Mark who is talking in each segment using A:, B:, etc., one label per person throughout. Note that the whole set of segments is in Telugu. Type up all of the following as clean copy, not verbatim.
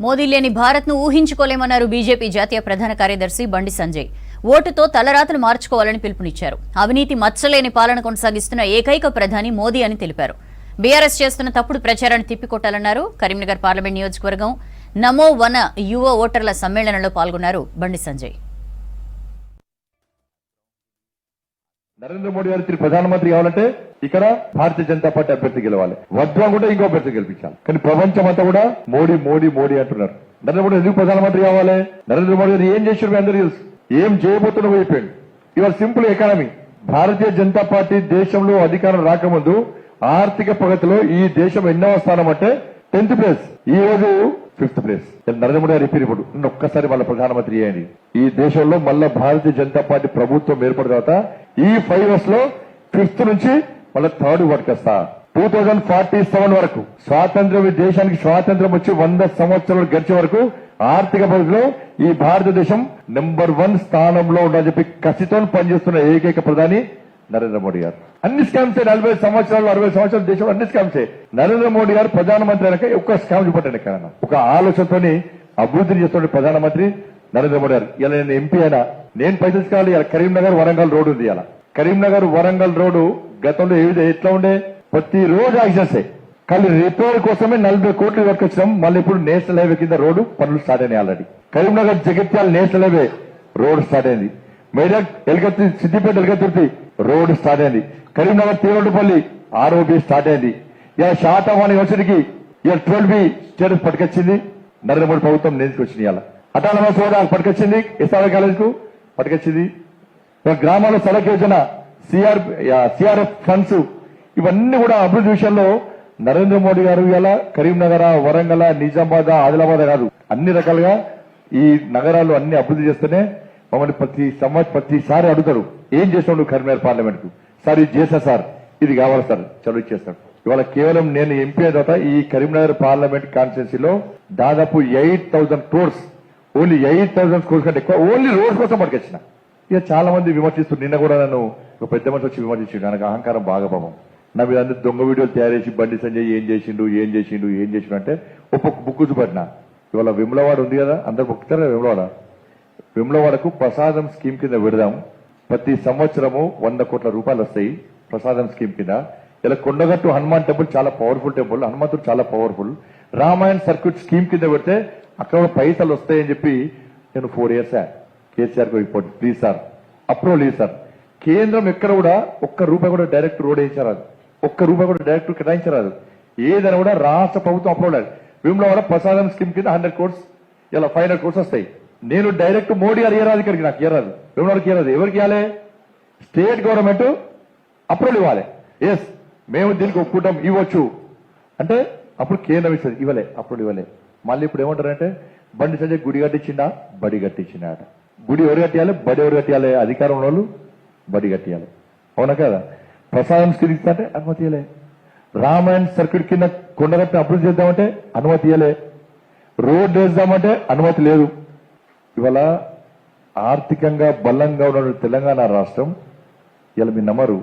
A: మోదీ లేని భారత్ను ఊహించుకోలేమన్నారు బీజేపీ జాతీయ ప్రధాన కార్యదర్శి బండి సంజయ్. ఓటుతో తలరాతలు మార్చుకోవాలని పిలుపునిచ్చారు. అవినీతి మచ్చలేని పాలన కొనసాగిస్తున్న ఏకైక ప్రధాని మోదీ అని తెలిపారు. బీఆర్ఎస్ చేస్తున్న తప్పుడు ప్రచారాన్ని తిప్పికొట్టాలన్నారు. కరీంనగర్ పార్లమెంట్ నియోజకవర్గం నమో వన యువ ఓటర్ల సమ్మేళనంలో పాల్గొన్నారు బండి సంజయ్.
B: నరేంద్ర మోడీ గారు ప్రధానమంత్రి కావాలంటే ఇక్కడ భారతీయ జనతా పార్టీ అభ్యర్థి గెలవాలి. వద్దు అనుకుంటే ఇంకో అభ్యర్థి గెలిపించాలి. కానీ ప్రపంచం అంతా కూడా మోడీ మోడీ మోడీ అంటున్నారు. నరేంద్ర మోడీ ఎందుకు ప్రధానమంత్రి కావాలి? నరేంద్ర మోడీ గారు ఏం చేశారు మీ అందరూ తెలుసు. ఏం చేయబోతున్నా అయిపోయింది. ఇవాళ simple economy. Bharatiya Janata party దేశంలో అధికారం రాకముందు ఆర్థిక ప్రగతిలో ఈ దేశం ఎన్నవ స్థానం అంటే 10th ప్లేస్. ఈ రోజు 5th ప్లేస్. నరేంద్ర మోడీ గారు రిపీట్ ఇప్పుడు ఒక్కసారి వాళ్ళ ప్రధానమంత్రి అయ్యింది. ఈ దేశంలో మళ్ళా భారతీయ జనతా పార్టీ ప్రభుత్వం ఏర్పడిన తర్వాత ఈ 5 years లో 5th నుంచి మళ్ళీ 3rd పట్టుకొస్తా. 2047 వరకు స్వాతంత్ర్యం, ఈ దేశానికి స్వాతంత్ర్యం వచ్చి 100 సంవత్సరాలు గడిచే వరకు ఆర్థిక పరిధిలో ఈ భారతదేశం నెంబర్ 1 స్థానంలో ఉండాలని చెప్పి కసితో పనిచేస్తున్న ఏకైక ప్రధాని నరేంద్ర మోడీ గారు. అన్ని స్కామ్సే. 40 సంవత్సరాలు 60 సంవత్సరాల దేశంలో అన్ని స్కామ్సే. నరేంద్ర మోడీ గారు ప్రధానమంత్రి అయినాక ఒక్క స్కామ్ చూపట్టండి. ఎక్కడన్నా ఒక ఆలోచనతోని అభివృద్ధిని చేస్తున్న ప్రధానమంత్రి నరేంద్ర మోడీ గారు. ఇలా నేను ఎంపీ అయినా నేను పైసలు కావాలి. ఇలా కరీంనగర్ వరంగల్ రోడ్డు ఉంది. ఇలా కరీంనగర్ వరంగల్ రోడ్డు గతంలో ఎట్లా ఉండే? ప్రతి రోజు యాక్సిడెంట్సే. కానీ రిపేర్ కోసమే 40 కోట్లు పట్టుకొచ్చినాం. మళ్ళీ ఇప్పుడు నేషనల్ హైవే కింద రోడ్డు పనులు స్టార్ట్ అయినాయి. Already Karimnagar Jagtial national highway road start అయింది. మెదక్ సిద్దిపేట ఎల్గతుర్తి రోడ్ స్టార్ట్ అయింది. కరీంనగర్ తిరువట్టుపల్లి ఆర్ఓబి స్టార్ట్ అయింది. ఇలా శాతవాణి యూనివర్సిటీకి ఇలా 12B స్టేటస్ పట్టుకొచ్చింది నరేంద్ర మోడీ ప్రభుత్వం. నేర్చుకొచ్చింది. ఇలా అటానమస్ హోదా పట్టుకొచ్చింది. ఎస్ఆర్ కాలేజ్ కు పట్టుకొచ్చింది. గ్రామాల్లో సడక్ యోజన, సిఆర్ఎఫ్ ఫండ్స్, ఇవన్నీ కూడా అభివృద్ధి విషయంలో నరేంద్ర మోడీ గారు ఇలా కరీంనగర్, వరంగల్, నిజామాబాద్, ఆదిలాబాద్ కాదు అన్ని రకాలుగా ఈ నగరాలు అన్ని అభివృద్ధి చేస్తేనే మమ్మల్ని ప్రతిసారి అడుగుతారు, ఏం చేస్తాడు కరీంనగర్ పార్లమెంట్ కు? సార్ ఇది చేస్తా సార్, ఇది కావాలి సార్, చదువు చేస్తాడు. ఇవాళ కేవలం నేను ఎంపీ అయిన తర్వాత ఈ కరీంనగర్ పార్లమెంట్ కాన్స్టిట్యున్సీలో దాదాపు 8,000 crores, ఓన్లీ 8,000 crores కంటే ఎక్కువ ఓన్లీ రోడ్స్ కోసం పట్టుకొచ్చిన. ఇక చాలా మంది విమర్శిస్తారు. నిన్న కూడా నన్ను ఒక పెద్ద మనిషి వచ్చి విమర్శించిండు. నాకు అహంకారం బాగా పాపం. నా మీద అందరూ దొంగ వీడియోలు తయారు చేసి బండి సంజయ్ ఏం చేసిండు అంటే ఒక్క బుక్ చూపట్టిన. ఇవాళ విమలవాడ ఉంది కదా, అందరు బుక్కుతారా? విమలవాడకు ప్రసాదం స్కీమ్ కింద పెడదాం. ప్రతి సంవత్సరము 100 కోట్ల రూపాయలు వస్తాయి ప్రసాదం స్కీమ్ కింద. ఇలా కొండగట్టు హనుమాన్ టెంపుల్ చాలా పవర్ఫుల్ టెంపుల్, హనుమంతుడు చాలా పవర్ఫుల్. రామాయణ సర్క్యూట్ స్కీమ్ కింద పెడితే అక్కడ పైసలు వస్తాయని చెప్పి నేను 4 years KCR report. Please sir approval లేదు సార్. కేంద్రం ఎక్కడ కూడా ఒక్క రూపాయి కూడా డైరెక్ట్ రోడ్ వేయించరాదు, ఒక్క రూపాయి కూడా డైరెక్ట్ కేటాయించరాదు. ఏదైనా కూడా రాష్ట్ర ప్రభుత్వం అప్రూవల్ లేదు. విమలవాడ ప్రసాదం స్కీమ్ కింద 100 crores, ఇలా 500 crores వస్తాయి. నేను డైరెక్ట్ మోడీ గారు ఇయ్యరాదు, ఇక్కడికి నాకు ఇయ్యరాదు, విమలవాడకి ఇయ్యరాదు. ఎవరికి ఇవ్వాలి? స్టేట్ గవర్నమెంట్ అప్రూవల్ ఇవ్వాలి. ఎస్ మేము దీనికి ఒప్పుకుంటాం, ఇవ్వచ్చు అంటే అప్పుడు కేంద్రం ఇస్తుంది. ఇవ్వలే, అప్పుడు ఇవ్వలే. మళ్ళీ ఇప్పుడు ఏమంటారంటే బండి సంజయ్ గుడి కట్టించిందా, బడి కట్టించిందా? గుడి ఎవరు కట్టియాలి, బడి ఎవరు కట్టియాలి? అధికారం ఉన్న వాళ్ళు బడి కట్టియాలి. అవునా కదా? ప్రసాదం స్కీమ్ ఇస్తుంటే అనుమతి ఇవ్వలే. రామాయణ సర్క్యూట్ కింద కొండగట్టిన అభివృద్ధి చేద్దామంటే అనుమతి ఇవ్వలే. రోడ్ వేద్దామంటే అనుమతి లేదు. ఇవాళ ఆర్థికంగా బలంగా ఉన్న తెలంగాణ రాష్ట్రం ఇలా మీరు నమ్మరు,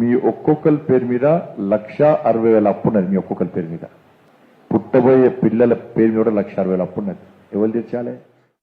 B: మీ ఒక్కొక్కరి పేరు మీద 1,60,000 అప్పున్నది. మీ ఒక్కొక్కరి పేరు మీద పుట్టబోయే పిల్లల పేరు మీద 1,60,000 అప్పున్నది. ఎవరు తెచ్చాలి?